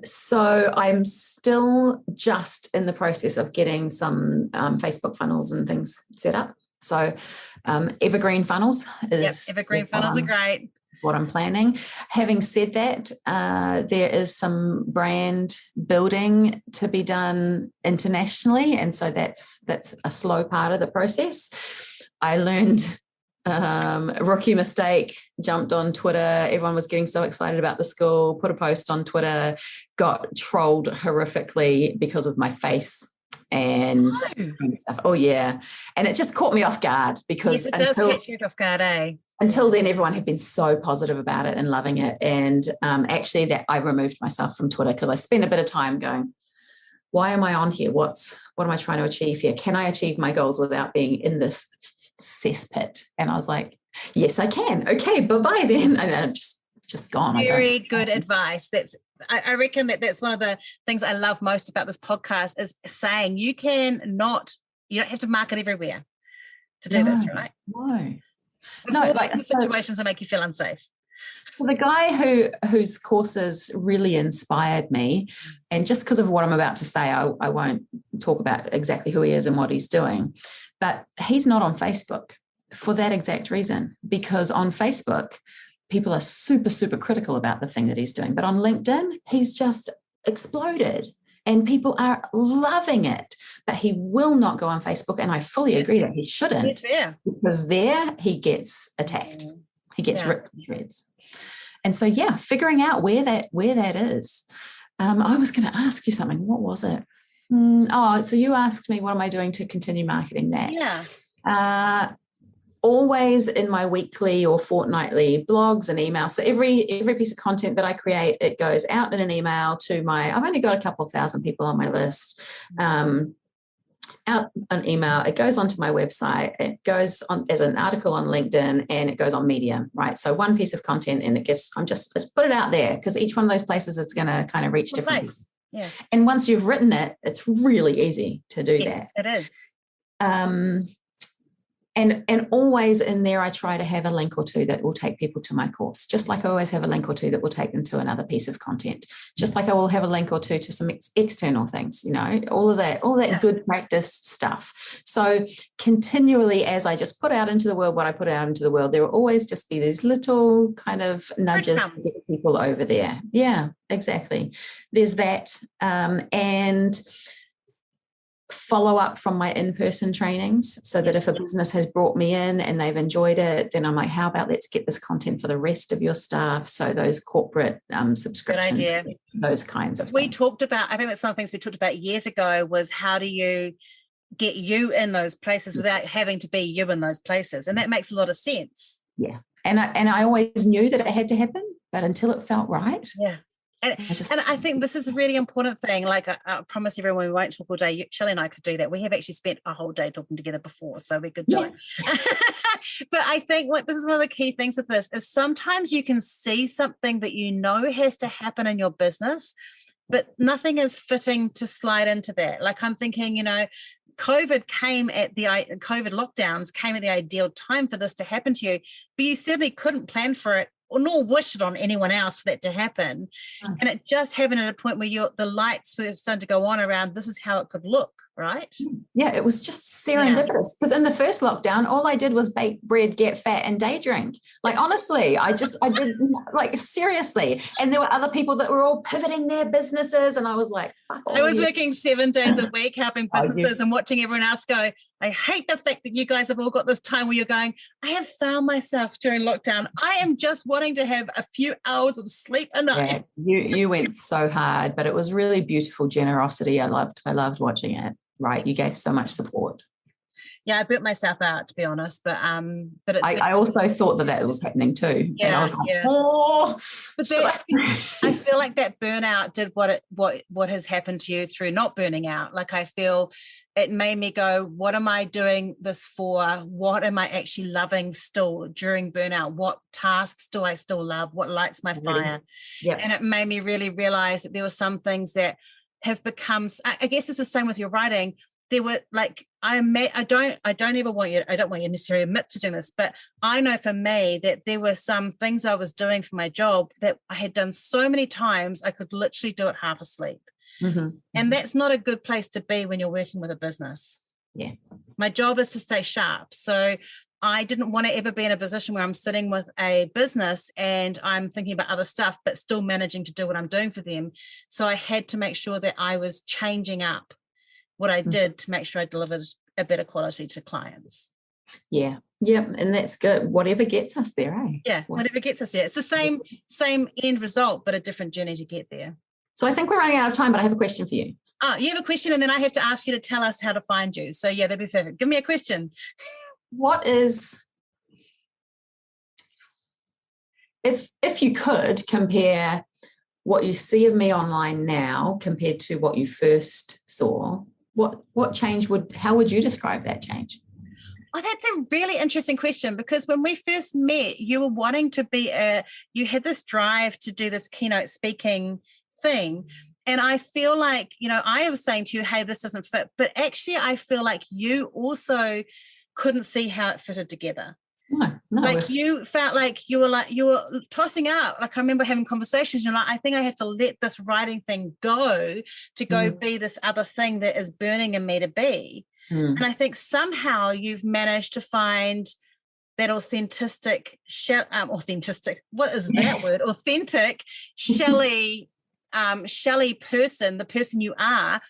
So I'm still just in the process of getting some Facebook funnels and things set up. So evergreen funnels evergreen funnels are great. What I'm planning. Having said that, there is some brand building to be done internationally, and so that's a slow part of the process. I learned rookie mistake, jumped on Twitter. Everyone was getting so excited about the school, put a post on Twitter, got trolled horrifically because of my face and stuff. Oh yeah. And it just caught me off guard, because yes, it does catch you off guard, eh? Until then, everyone had been so positive about it and loving it. And actually that I removed myself from Twitter, because I spent a bit of time going, why am I on here? What am I trying to achieve here? Can I achieve my goals without being in this cesspit? And I was like, Yes, I can. Okay, bye-bye then. And I just gone. Very good advice. I reckon that's one of the things I love most about this podcast is saying you don't have to market everywhere to do this, right? No, like the situations that make you feel unsafe. Well, the guy whose courses really inspired me, and just because of what I'm about to say, I won't talk about exactly who he is and what he's doing, but he's not on Facebook for that exact reason, because on Facebook, people are super, super critical about the thing that he's doing. But on LinkedIn, he's just exploded and people are loving it. But he will not go on Facebook. And I fully agree that he shouldn't, because there he gets attacked. He gets ripped to shreds. And so, figuring out where that is. I was going to ask you something. What was it? So you asked me, what am I doing to continue marketing that? Yeah. Always in my weekly or fortnightly blogs and emails. So every piece of content that I create, it goes out in an email to I've only got a couple of thousand people on my list. Out an email, it goes onto my website, it goes on as an article on LinkedIn, and it goes on Medium, right? So one piece of content, and let's put it out there, because each one of those places is going to kind of reach different places. Yeah. And once you've written it, it's really easy to do that. It is. And always in there, I try to have a link or two that will take people to my course, just like I always have a link or two that will take them to another piece of content, just like I will have a link or two to some external things, all of that good practice stuff. So continually, as I just put out into the world what I put out into the world, there will always just be these little kind of nudges to get people over there. Yeah, exactly. There's that. And follow up from my in-person trainings, so that if a business has brought me in and they've enjoyed it, then I'm like, how about let's get this content for the rest of your staff? So those corporate subscriptions, those kinds of things. We talked about, I think that's one of the things we talked about years ago, was how do you get you in those places without having to be you in those places? And that makes a lot of sense. Yeah. And I always knew that it had to happen, but until it felt right. Yeah. And I think this is a really important thing. Like I promise everyone we won't talk all day. Shelly and I could do that. We have actually spent a whole day talking together before, so we could do it. But I think this is one of the key things with this is sometimes you can see something that has to happen in your business, but nothing is fitting to slide into that. Like I'm thinking, COVID lockdowns came at the ideal time for this to happen to you, but you certainly couldn't plan for it, or nor wish it on anyone else for that to happen. And it just happened at a point where the lights were starting to go on around, this is how it could look, right? Yeah, it was just serendipitous. Because in the first lockdown, all I did was bake bread, get fat, and day drink. Like, honestly, I did, like, seriously. And there were other people that were all pivoting their businesses. And I was like, fuck all. I was working 7 days a week helping businesses and watching everyone else go, I hate the fact that you guys have all got this time where you're going, I have found myself during lockdown. I am just wanting to have a few hours of sleep a night. Yeah, you went so hard, but it was really beautiful generosity. I loved watching it. Right. You gave so much support. Yeah, I burnt myself out, to be honest, but it's I also thought that was happening too. Yeah, and I was like, but I feel like that burnout did what has happened to you through not burning out. Like I feel it made me go, what am I doing this for? What am I actually loving still during burnout? What tasks do I still love? What lights my fire? Yep. And it made me really realize that there were some things that have become, I guess it's the same with your writing. There were like, I don't want you to necessarily admit to doing this, but I know for me that there were some things I was doing for my job that I had done so many times, I could literally do it half asleep. Mm-hmm. And that's not a good place to be when you're working with a business. Yeah. My job is to stay sharp. So I didn't want to ever be in a position where I'm sitting with a business and I'm thinking about other stuff, but still managing to do what I'm doing for them. So I had to make sure that I was changing up what I did to make sure I delivered a better quality to clients. Yeah. Yeah. And that's good. Whatever gets us there, eh? Yeah. Whatever gets us there. It's the same end result, but a different journey to get there. So I think we're running out of time, but I have a question for you. Oh, you have a question, and then I have to ask you to tell us how to find you. So yeah, that'd be perfect. Give me a question. What is, if you could compare what you see of me online now compared to what you first saw, what change how would you describe that change? Oh, that's a really interesting question, because when we first met, you were wanting to be you had this drive to do this keynote speaking thing. And I feel like, I was saying to you, hey, this doesn't fit. But actually, I feel like you also couldn't see how it fitted together. No. Like you felt like you were tossing out. Like I remember having conversations, you're like, I think I have to let this writing thing go to go be this other thing that is burning in me to be. And I think somehow you've managed to find that authentic, what is that word? Authentic Shelly person, the person you are,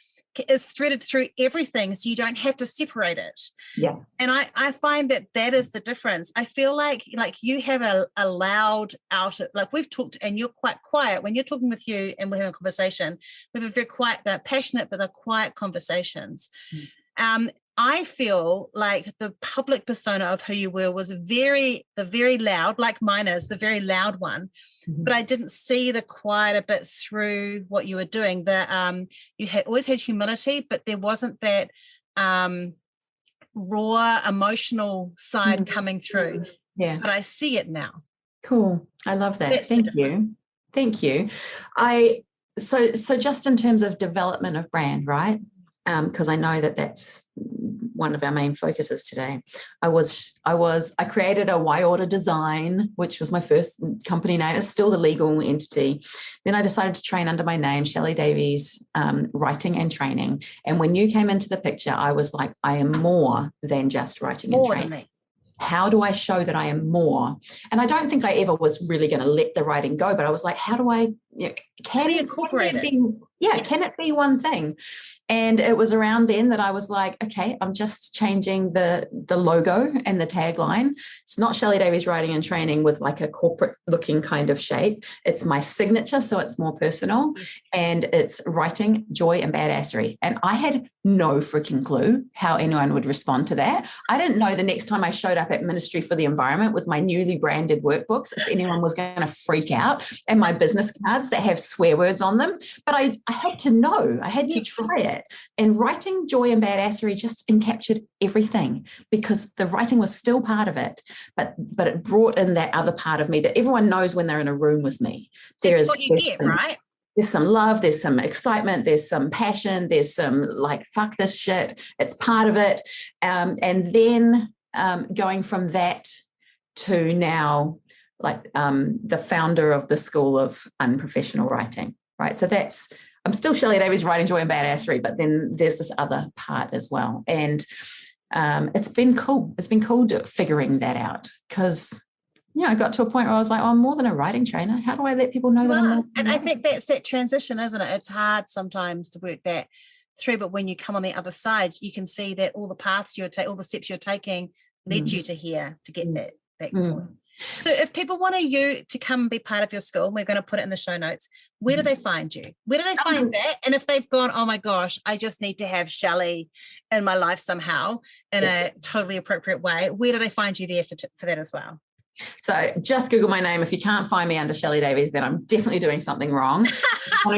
is threaded through everything, so you don't have to separate it. Yeah. And I find that is the difference. I feel like you have a loud out, like we've talked, and you're quite quiet when you're talking with you and we're having a conversation. We have a very quiet, they're passionate, but they're quiet conversations. I feel like the public persona of who you were was the very loud, like mine is, the very loud one, but I didn't see the quieter bits through what you were doing. You had always had humility, but there wasn't that raw emotional side coming through. Yeah. But I see it now. Cool. I love that. That's Thank you. Thank you. So just in terms of development of brand, right? Because I know that that's one of our main focuses today. I created a Y Order Design, which was my first company name. It's still the legal entity. Then I decided to train under my name, Shelly Davies, writing and training. And when you came into the picture, I was like, I am more than just writing and training. Than me. How do I show that I am more? And I don't think I ever was really going to let the writing go, but I was like, how do I, can you incorporate it? Can it be one thing? And it was around then that I was like, okay, I'm just changing the logo and the tagline. It's not Shelly Davies Writing and Training with like a corporate looking kind of shape. It's my signature, so it's more personal. And it's writing, joy, and badassery. And I had no freaking clue how anyone would respond to that. I didn't know the next time I showed up at Ministry for the Environment with my newly branded workbooks, if anyone was going to freak out, and my business cards that have swear words on them. But I had to know, I had to try it. And writing, joy, and badassery just encaptured everything, because the writing was still part of it, but it brought in that other part of me that everyone knows when they're in a room with me. That's what you get, right? There's some love, there's some excitement, there's some passion, there's some like, fuck this shit. It's part of it. And then going from that to now, like the founder of the School of Unprofessional Writing, right? So I'm still Shelly Davies Writing, Joy, and Badassery, but then there's this other part as well. And it's been cool. It's been cool figuring that out, because, I got to a point where I was like, oh, I'm more than a writing trainer. How do I let people know that I'm more? And I think that's that transition, isn't it? It's hard sometimes to work that through, but when you come on the other side, you can see that all the paths all the steps you're taking led you to here to get that point. So if people want you to come and be part of your school, we're going to put it in the show notes, where do they find you? Where do they find that? And if they've gone, oh my gosh, I just need to have Shelly in my life somehow in a totally appropriate way, where do they find you there for that as well? So just Google my name. If you can't find me under Shelly Davies, then I'm definitely doing something wrong. If you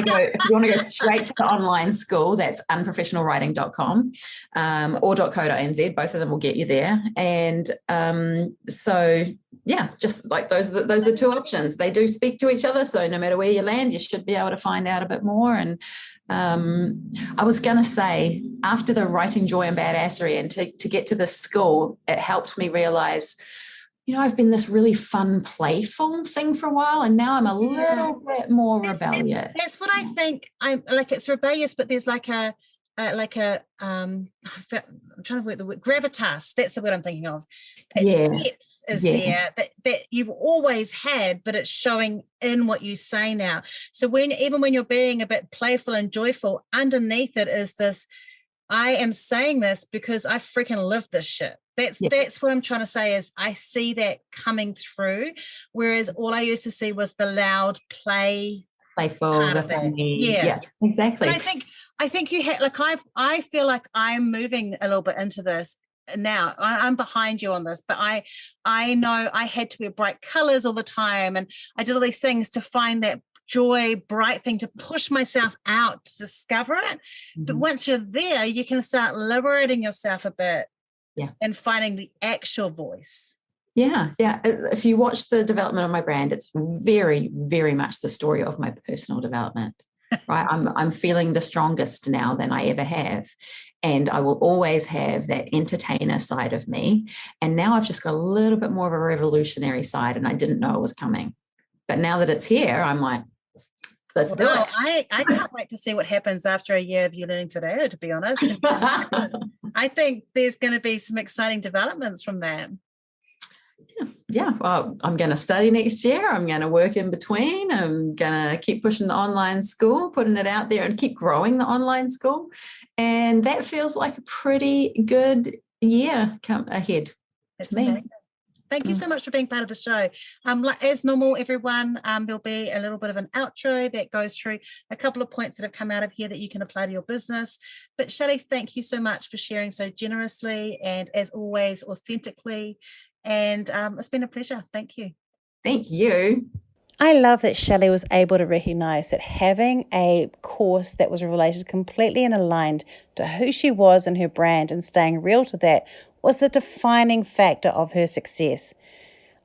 want to go straight to the online school, that's unprofessionalwriting.com or .co.nz. Both of them will get you there. And just like those are the two options. They do speak to each other. So no matter where you land, you should be able to find out a bit more. And I was going to say, after the writing, joy, and badassery, and to get to this school, it helped me realize, I've been this really fun, playful thing for a while, and now I'm a little bit more rebellious. That's what I think. I'm like, it's rebellious, but there's like I'm trying to work the word, gravitas. That's the word I'm thinking of. Depth is there that you've always had, but it's showing in what you say now. So even when you're being a bit playful and joyful, underneath it is this, I am saying this because I freaking live this shit. That's what I'm trying to say, is I see that coming through, whereas all I used to see was the loud playful, the funny. Yeah, exactly. But I think you had, like, I feel like I'm moving a little bit into this now. I'm behind you on this, but I know I had to wear bright colors all the time, and I did all these things to find that joy, bright thing, to push myself out to discover it. But once you're there, you can start liberating yourself a bit and finding the actual voice. Yeah. If you watch the development of my brand, it's very, very much the story of my personal development. Right. I'm feeling the strongest now than I ever have. And I will always have that entertainer side of me. And now I've just got a little bit more of a revolutionary side, and I didn't know it was coming. But now that it's here, I'm like, let's do it. I can't wait to see what happens after a year of you learning today, to be honest. I think there's going to be some exciting developments from that. Yeah. Well, I'm going to study next year. I'm going to work in between. I'm going to keep pushing the online school, putting it out there, and keep growing the online school. And that feels like a pretty good year come ahead to me. Amazing. Thank you so much for being part of the show. As normal, everyone, there'll be a little bit of an outro that goes through a couple of points that have come out of here that you can apply to your business. But Shelly, thank you so much for sharing so generously and, as always, authentically. And it's been a pleasure. Thank you. Thank you. I love that Shelly was able to recognise that having a course that was related completely and aligned to who she was and her brand, and staying real to that, was the defining factor of her success.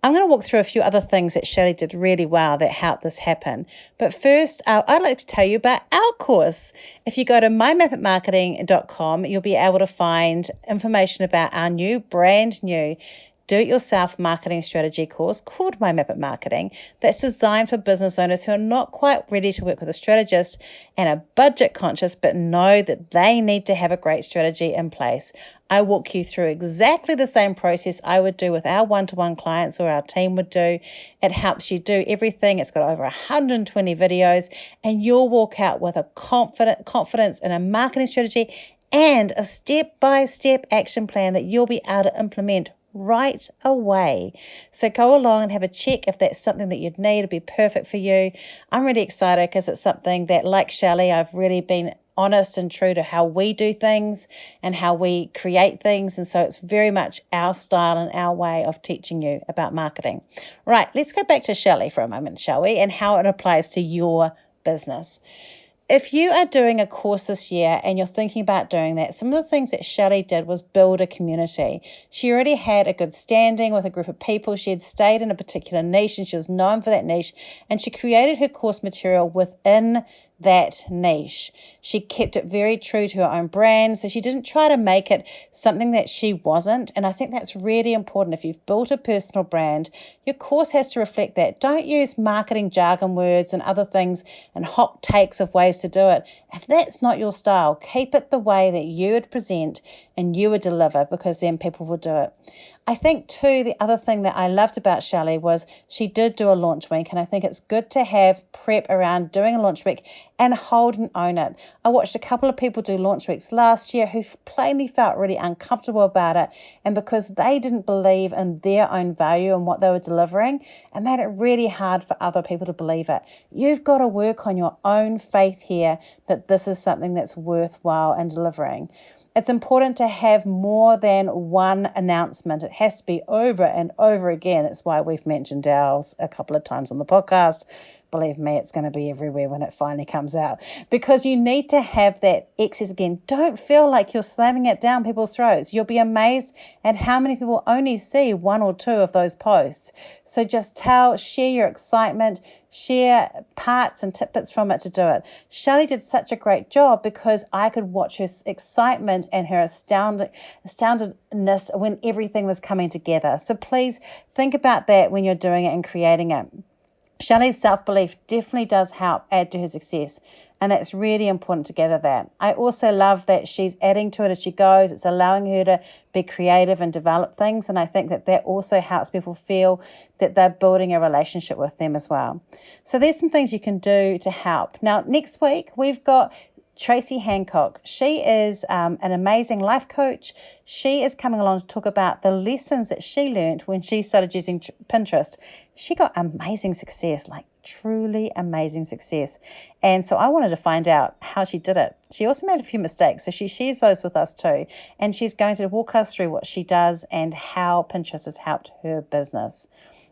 I'm going to walk through a few other things that Shelly did really well that helped this happen. But first, I'd like to tell you about our course. If you go to mymapitmarketing.com, you'll be able to find information about our brand new do-it-yourself marketing strategy course called My Map It Marketing, that's designed for business owners who are not quite ready to work with a strategist and are budget conscious but know that they need to have a great strategy in place. I walk you through exactly the same process I would do with our one-to-one clients or our team would do. It helps you do everything. It's got over 120 videos, and you'll walk out with a confidence in a marketing strategy and a step-by-step action plan that you'll be able to implement right away. So go along and have a check if that's something that you'd need to be perfect for you. I'm really excited because it's something that, like Shelly, I've really been honest and true to how we do things and how we create things. And so it's very much our style and our way of teaching you about marketing. Right, let's go back to Shelly for a moment, shall we? And how it applies to your business. If you are doing a course this year and you're thinking about doing that, some of the things that Shelly did was build a community. She already had a good standing with a group of people. She had stayed in a particular niche and she was known for that niche, and she created her course material within that niche. She kept it very true to her own brand, so she didn't try to make it something that she wasn't. And I think that's really important. If you've built a personal brand, your course has to reflect that. Don't use marketing jargon words and other things and hot takes of ways to do it. If that's not your style, keep it the way that you would present and you would deliver, because then people will do it. I think too, the other thing that I loved about Shelly was she did do a launch week, and I think it's good to have prep around doing a launch week and hold and own it. I watched a couple of people do launch weeks last year who plainly felt really uncomfortable about it, and because they didn't believe in their own value and what they were delivering, it made it really hard for other people to believe it. You've got to work on your own faith here that this is something that's worthwhile and delivering. It's important to have more than one announcement. It has to be over and over again. It's why we've mentioned ours a couple of times on the podcast. Believe me, it's going to be everywhere when it finally comes out, because you need to have that access again. Don't feel like you're slamming it down people's throats. You'll be amazed at how many people only see one or two of those posts. So just share your excitement, share parts and tidbits from it to do it. Shelly did such a great job because I could watch her excitement and her astoundedness when everything was coming together. So please think about that when you're doing it and creating it. Shelly's self-belief definitely does help add to her success, and that's really important to gather that. I also love that she's adding to it as she goes. It's allowing her to be creative and develop things, and I think that also helps people feel that they're building a relationship with them as well. So there's some things you can do to help. Now, next week, we've got Tracy Hancock. She is an amazing life coach. She is coming along to talk about the lessons that she learned when she started using Pinterest. She got amazing success, like truly amazing success. And so I wanted to find out how she did it. She also made a few mistakes, so she shares those with us too. And she's going to walk us through what she does and how Pinterest has helped her business.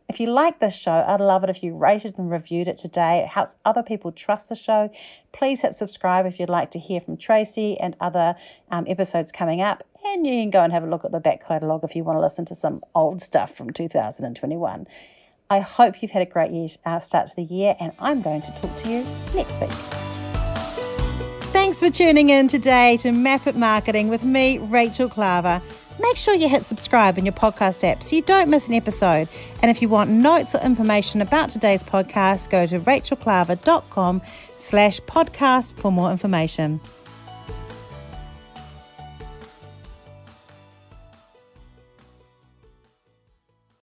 If you like this show, I'd love it if you rated and reviewed it today. It helps other people trust the show. Please hit subscribe if you'd like to hear from Tracy and other episodes coming up. and you can go and have a look at the back catalogue if you want to listen to some old stuff from 2021. I hope you've had a great year, start to the year, and I'm going to talk to you next week. Thanks for tuning in today to Map It Marketing with me, Rachel Klaver. Make sure you hit subscribe in your podcast app so you don't miss an episode. And if you want notes or information about today's podcast, go to rachelklaver.com/podcast for more information.